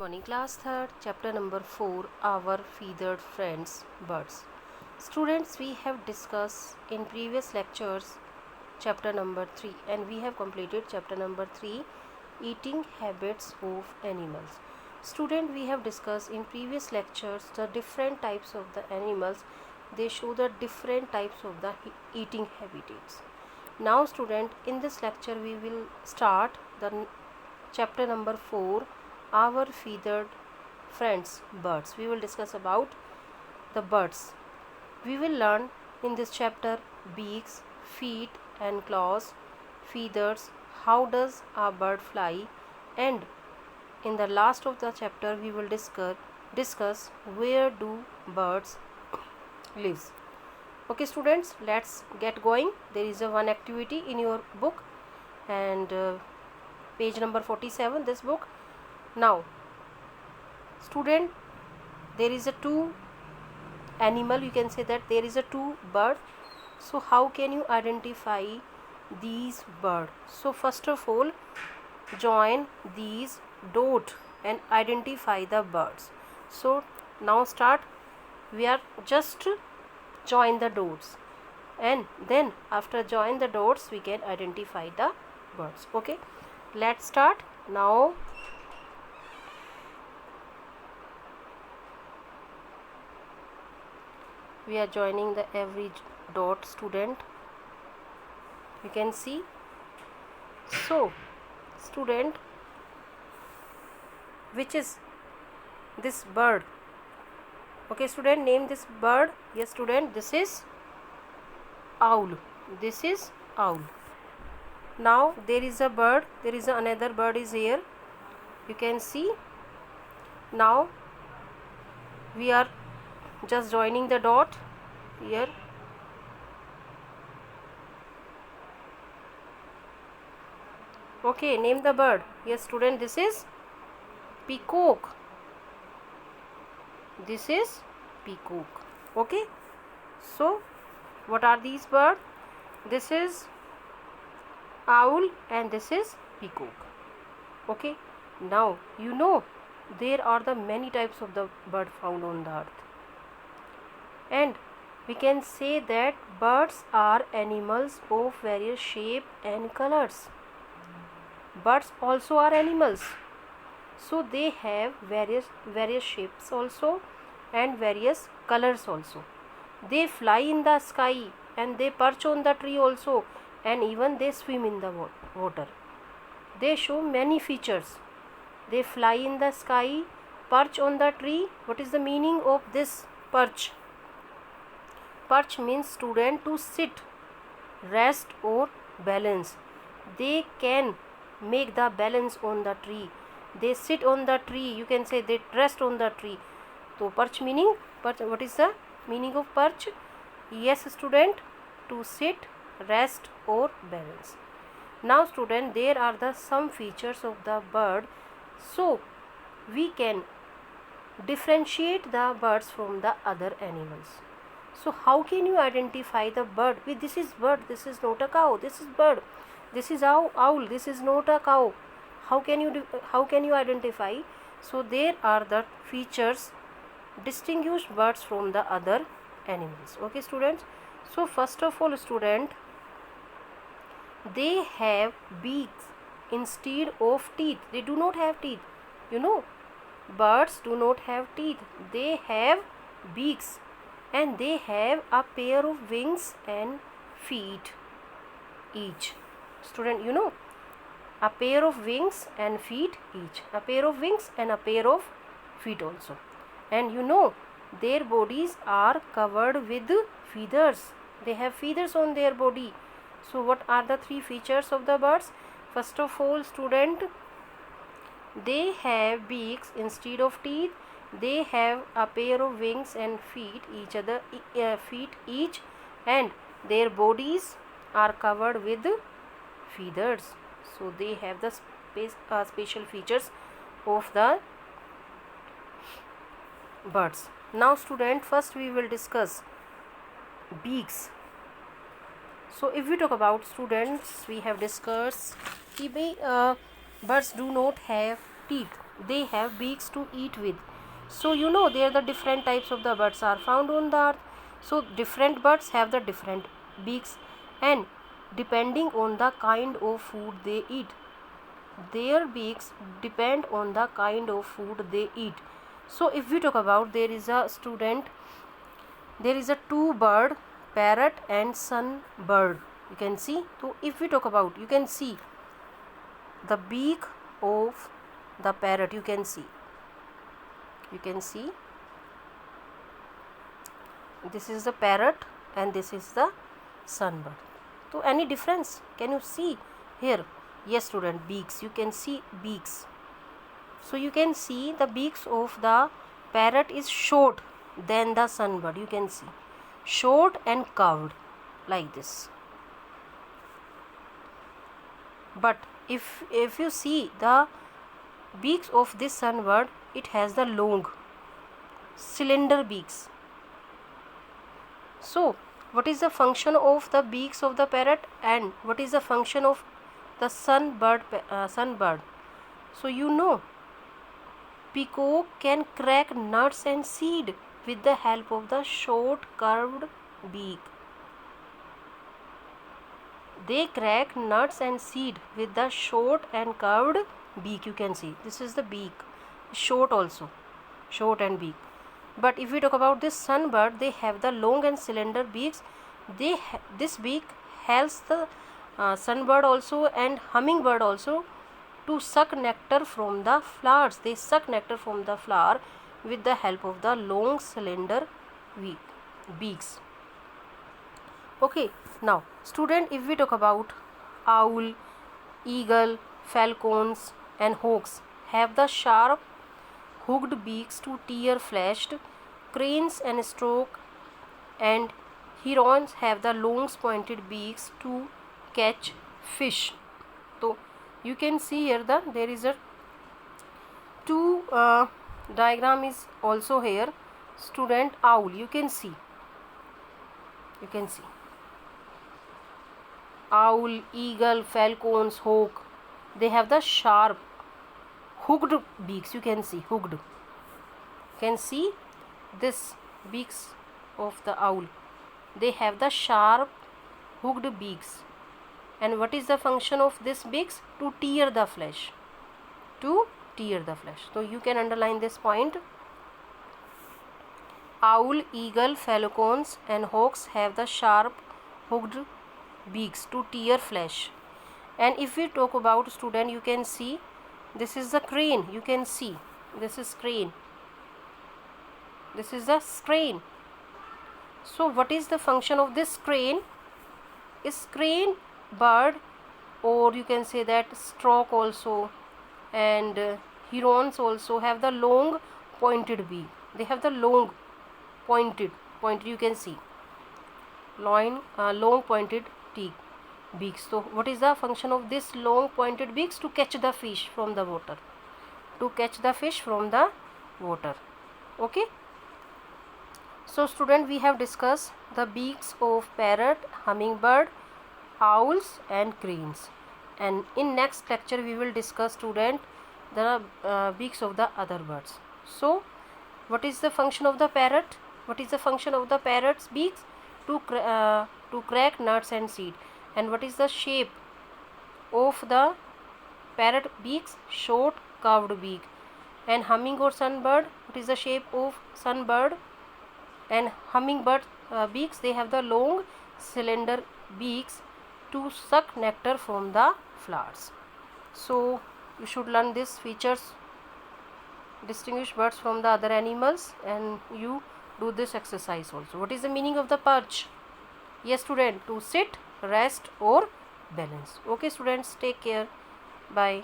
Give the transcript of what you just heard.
Morning class third, chapter number 4, our feathered friends, birds. Students, we have discussed in previous lectures chapter number 3 and we have completed chapter number 3, eating habits of animals. Student, we have discussed in previous lectures the different types of the animals. They show the different types of the eating habitats. Now student, in this lecture we will start the chapter number 4, our feathered friends, birds. We will discuss about the birds. We will learn in this chapter beaks, feet and claws, feathers, how does a bird fly, and in the last of the chapter we will discuss where do birds live. Okay students, let's get going. There is a one activity in your book and page number 47, this book. Now student, there is a two animal, you can say that there is a two bird. So how can you identify these bird? So first of all, join these dot and identify the birds. So now start. We are just join the dots and then after join the dots we can identify the birds. Okay, let's start now. We are joining the every dot student, you can see. So student, which is this bird? Okay student, name this bird. Yes student, this is owl. This is owl. Now there is a bird, there is another bird is here, you can see. Now we are just joining the dot here. Okay, name the bird. Yes student, this is peacock. This is peacock. Okay, so what are these birds? This is owl and this is peacock. Okay, now you know there are the many types of the bird found on the earth, and we can say that birds are animals of various shape and colors. Birds also are animals, so they have various shapes also and various colors also. They fly in the sky and they perch on the tree also, and even they swim in the water. They show many features. They fly in the sky, perch on the tree. What is the meaning of this perch? Perch means student to sit, rest or balance. They can make the balance on the tree. They sit on the tree, you can say they rest on the tree. So perch meaning, perch, what is the meaning of perch? Yes student, to sit, rest or balance. Now student, there are the some features of the bird, so we can differentiate the birds from the other animals. So how can you identify the bird? This is bird, this is not a cow. This is bird, this is owl, this is not a cow. How can you identify? So there are the features distinguish birds from the other animals. Okay students, so first of all student, they have beaks instead of teeth. They do not have teeth, you know. Birds do not have teeth, they have beaks, and they have a pair of wings and feet each. Student, you know, a pair of wings and feet each, a pair of wings and a pair of feet also. And you know, their bodies are covered with feathers. They have feathers on their body. So what are the three features of the birds? First of all student, they have beaks instead of teeth. They have a pair of wings and feet each, and their bodies are covered with feathers. So they have the special features of the birds. Now student, first we will discuss beaks. So if we talk about students, we have discussed birds do not have teeth. they have beaks to eat with. So you know there the different types of the birds are found on the earth. So different birds have the different beaks, and depending on the kind of food they eat, their beaks depend on the kind of food they eat. So if we talk about, there is a two bird, parrot and sunbird, you can see. So if we talk about, you can see the beak of the parrot, you can see this is the parrot and this is the sunbird. So any difference, can you see here? Yes student, beaks, you can see beaks. So you can see the beaks of the parrot is short than the sunbird, you can see short and curved like this. But if you see the beaks of this sunbird, it has the long cylinder beaks. So what is the function of the beaks of the parrot and what is the function of the sunbird? So you know, peacock can crack nuts and seed with the help of the short curved beak. They crack nuts and seed with the short and curved beak, you can see this is the beak, short also, short and beak. But if we talk about this sunbird, they have the long and cylinder beaks. This beak helps the sunbird also and hummingbird also to suck nectar from the flowers. They suck nectar from the flower with the help of the long cylinder beaks. Okay, now student, if we talk about owl, eagle, falcons and hawks have the sharp hooked beaks to tear flesh. Cranes and stork and herons have the long pointed beaks to catch fish. So you can see here there is a two diagram is also here. Student, owl, you can see owl, eagle, falcons, hawk, they have the sharp hooked beaks, you can see hooked. Can see this beaks of the owl, they have the sharp hooked beaks. And what is the function of this beaks? To tear the flesh, So you can underline this point. Owl, eagle, falcons and hawks have the sharp hooked beaks to tear flesh. And if we talk about student, you can see this is the crane, you can see this is crane, this is the crane. So what is the function of this crane? Is crane bird, or you can say that stork also and herons also have the long pointed beak. They have the long pointed, you can see long pointed beaks. So what is the function of this long pointed beaks? To catch the fish from the water, Okay. So student, we have discussed the beaks of parrot, hummingbird, owls and cranes, and in next lecture we will discuss student the beaks of the other birds. So what is the function of the parrot? What is the function of the parrot's beaks? To crack nuts and seed. And what is the shape of the parrot beaks? Short curved beak. And humming or sunbird, what is the shape of sunbird and hummingbird beaks? They have the long cylinder beaks to suck nectar from the flowers. So you should learn these features, distinguish birds from the other animals, and you do this exercise also. What is the meaning of the perch? Yes student, to sit, rest or balance. Okay students, take care. Bye.